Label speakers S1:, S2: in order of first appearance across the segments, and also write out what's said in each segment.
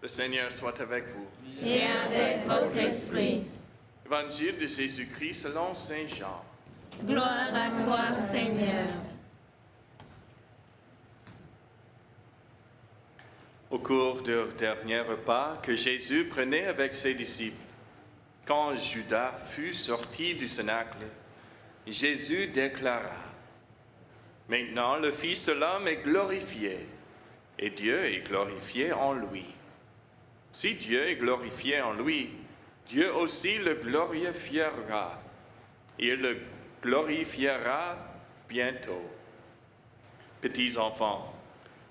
S1: Le Seigneur soit avec vous.
S2: Et avec votre esprit.
S1: Évangile de Jésus-Christ selon Saint Jean.
S2: Gloire à toi, Seigneur.
S1: Au cours du dernier repas que Jésus prenait avec ses disciples, quand Judas fut sorti du cénacle, Jésus déclara: « Maintenant le Fils de l'homme est glorifié, et Dieu est glorifié en lui. Si Dieu est glorifié en lui, Dieu aussi le glorifiera. Il le glorifiera bientôt. Petits enfants,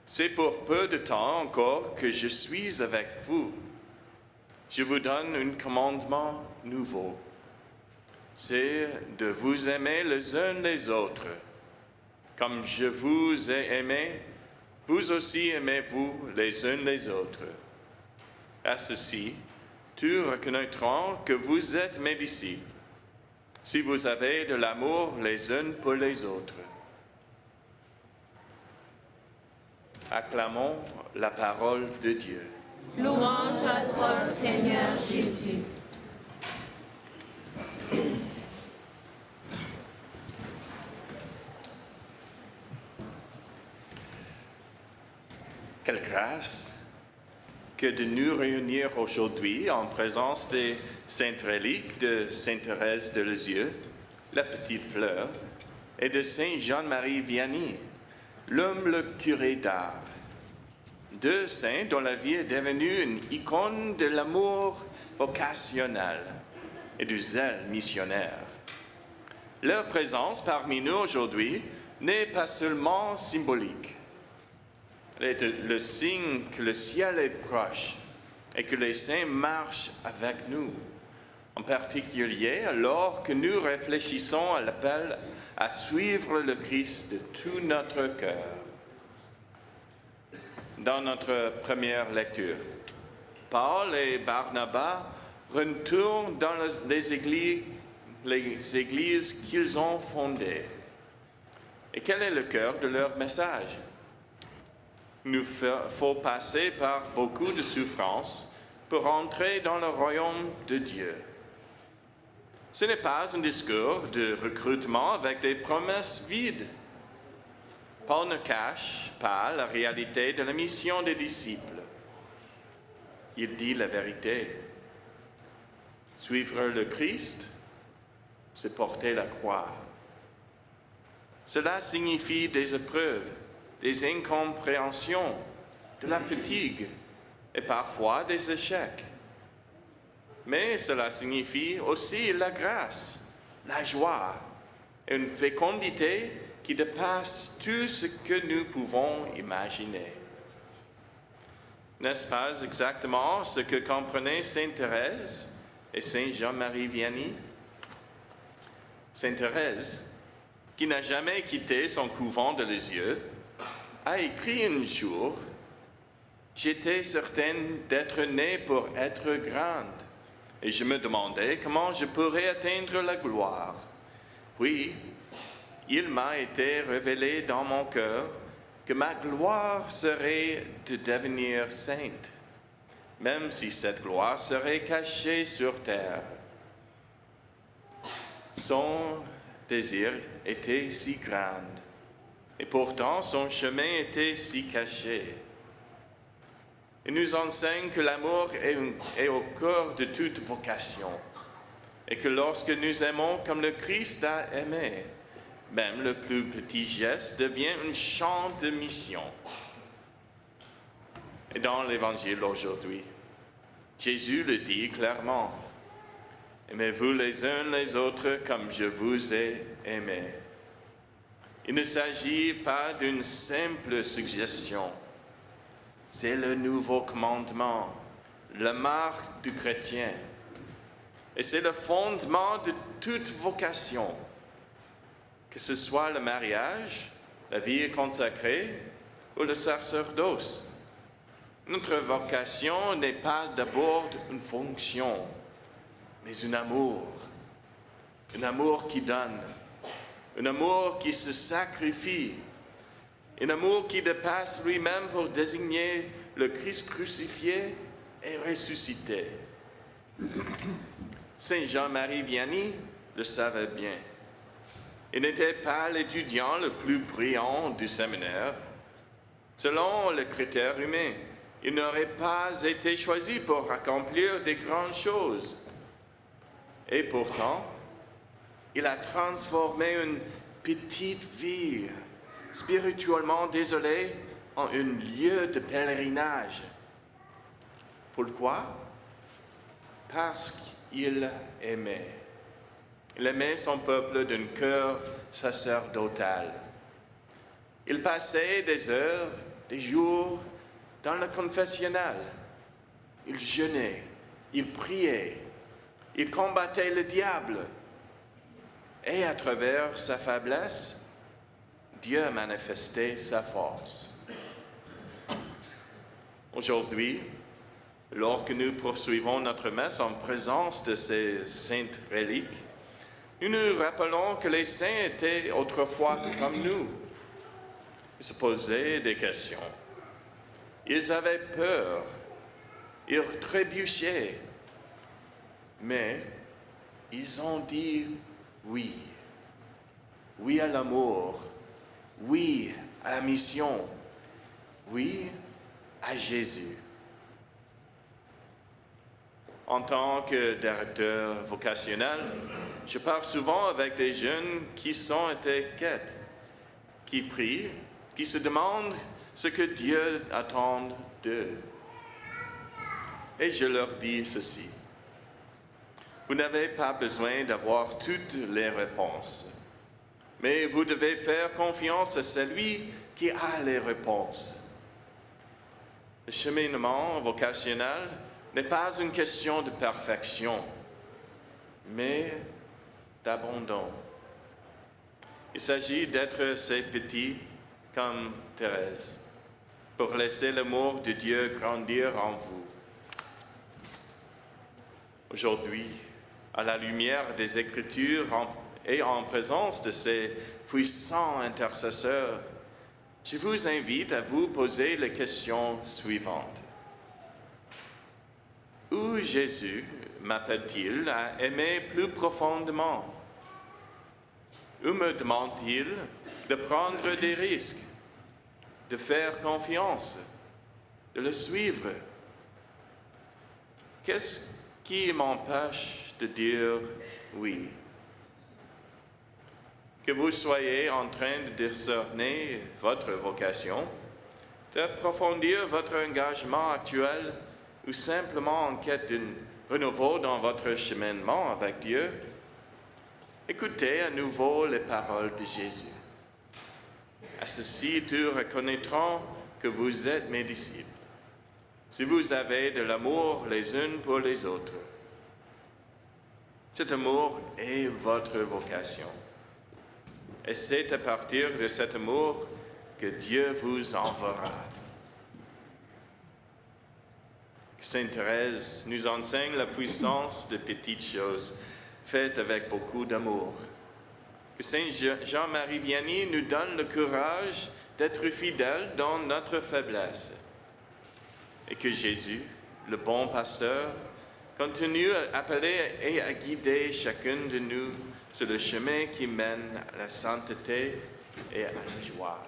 S1: c'est pour peu de temps encore que je suis avec vous. Je vous donne un commandement nouveau. C'est de vous aimer les uns les autres. Comme je vous ai aimé, vous aussi aimez-vous les uns les autres. À ceci, tous reconnaîtront que vous êtes mes disciples, si vous avez de l'amour les uns pour les autres. » Acclamons la parole de Dieu.
S2: Louange à toi, Seigneur Jésus.
S1: Quelle grâce que de nous réunir aujourd'hui en présence des saintes reliques de Sainte Thérèse de Lisieux, la petite fleur, et de Saint Jean-Marie Vianney, l'homme le curé d'Ars. Deux saints dont la vie est devenue une icône de l'amour vocationnel et du zèle missionnaire. Leur présence parmi nous aujourd'hui n'est pas seulement symbolique. Elle est le signe que le ciel est proche et que les saints marchent avec nous, en particulier alors que nous réfléchissons à l'appel à suivre le Christ de tout notre cœur. Dans notre première lecture, Paul et Barnabas retournent dans les églises qu'ils ont fondées. Et quel est le cœur de leur message? Il nous faut passer par beaucoup de souffrances pour entrer dans le royaume de Dieu. Ce n'est pas un discours de recrutement avec des promesses vides. Paul ne cache pas la réalité de la mission des disciples. Il dit la vérité. Suivre le Christ, c'est porter la croix. Cela signifie des épreuves, des incompréhensions, de la fatigue et parfois des échecs. Mais cela signifie aussi la grâce, la joie et une fécondité qui dépasse tout ce que nous pouvons imaginer. N'est-ce pas exactement ce que comprenaient Sainte Thérèse et Saint Jean-Marie Vianney? Sainte Thérèse, qui n'a jamais quitté son couvent de Lisieux, a écrit un jour: « J'étais certaine d'être née pour être grande, et je me demandais comment je pourrais atteindre la gloire. Puis, il m'a été révélé dans mon cœur que ma gloire serait de devenir sainte, même si cette gloire serait cachée sur terre. » Son désir était si grand, et pourtant son chemin était si caché. Il nous enseigne que l'amour est au cœur de toute vocation, et que lorsque nous aimons comme le Christ a aimé, même le plus petit geste devient un chant de mission. Et dans l'Évangile aujourd'hui, Jésus le dit clairement: « Aimez-vous les uns les autres comme je vous ai aimés. » Il ne s'agit pas d'une simple suggestion. C'est le nouveau commandement, la marque du chrétien. Et c'est le fondement de toute vocation. Que ce soit le mariage, la vie consacrée ou le sacerdoce. Notre vocation n'est pas d'abord une fonction, mais un amour qui donne, un amour qui se sacrifie, un amour qui dépasse lui-même pour désigner le Christ crucifié est ressuscité. Saint Jean-Marie Vianney le savait bien. Il n'était pas l'étudiant le plus brillant du séminaire. Selon les critères humains, il n'aurait pas été choisi pour accomplir de grandes choses. Et pourtant, il a transformé une petite vie spirituellement désolée en un lieu de pèlerinage. Pourquoi? Parce qu'il aimait. Il aimait son peuple d'un cœur sacerdotal. Il passait des heures, des jours dans le confessionnal. Il jeûnait, il priait, il combattait le diable. Et à travers sa faiblesse, Dieu a manifesté sa force. Aujourd'hui, lorsque nous poursuivons notre messe en présence de ces saintes reliques, nous nous rappelons que les saints étaient autrefois comme nous. Ils se posaient des questions. Ils avaient peur. Ils trébuchaient. Mais ils ont dit oui. Oui à l'amour. Oui à la mission. Oui à Jésus. En tant que directeur vocationnel, je parle souvent avec des jeunes qui sont inquiets, qui prient, qui se demandent ce que Dieu attend d'eux. Et je leur dis ceci. Vous n'avez pas besoin d'avoir toutes les réponses, mais vous devez faire confiance à celui qui a les réponses. Le cheminement vocationnel n'est pas une question de perfection, mais d'abandon. Il s'agit d'être ces petits comme Thérèse, pour laisser l'amour de Dieu grandir en vous. Aujourd'hui, à la lumière des Écritures et en présence de ces puissants intercesseurs, je vous invite à vous poser les questions suivantes. Où Jésus m'appelle-t-il à aimer plus profondément? Où me demande-t-il de prendre des risques, de faire confiance, de le suivre? Qu'est-ce qui m'empêche de dire oui? Que vous soyez en train de discerner votre vocation, d'approfondir votre engagement actuel ou simplement en quête d'un renouveau dans votre cheminement avec Dieu, écoutez à nouveau les paroles de Jésus. À ceci, tous reconnaîtront que vous êtes mes disciples, si vous avez de l'amour les uns pour les autres. Cet amour est votre vocation. Et c'est à partir de cet amour que Dieu vous enverra. Sainte Thérèse nous enseigne la puissance de petites choses faites avec beaucoup d'amour. Que Saint Jean-Marie Vianney nous donne le courage d'être fidèles dans notre faiblesse. Et que Jésus, le bon pasteur, continue à appeler et à guider chacun de nous sur le chemin qui mène à la sainteté et à la joie.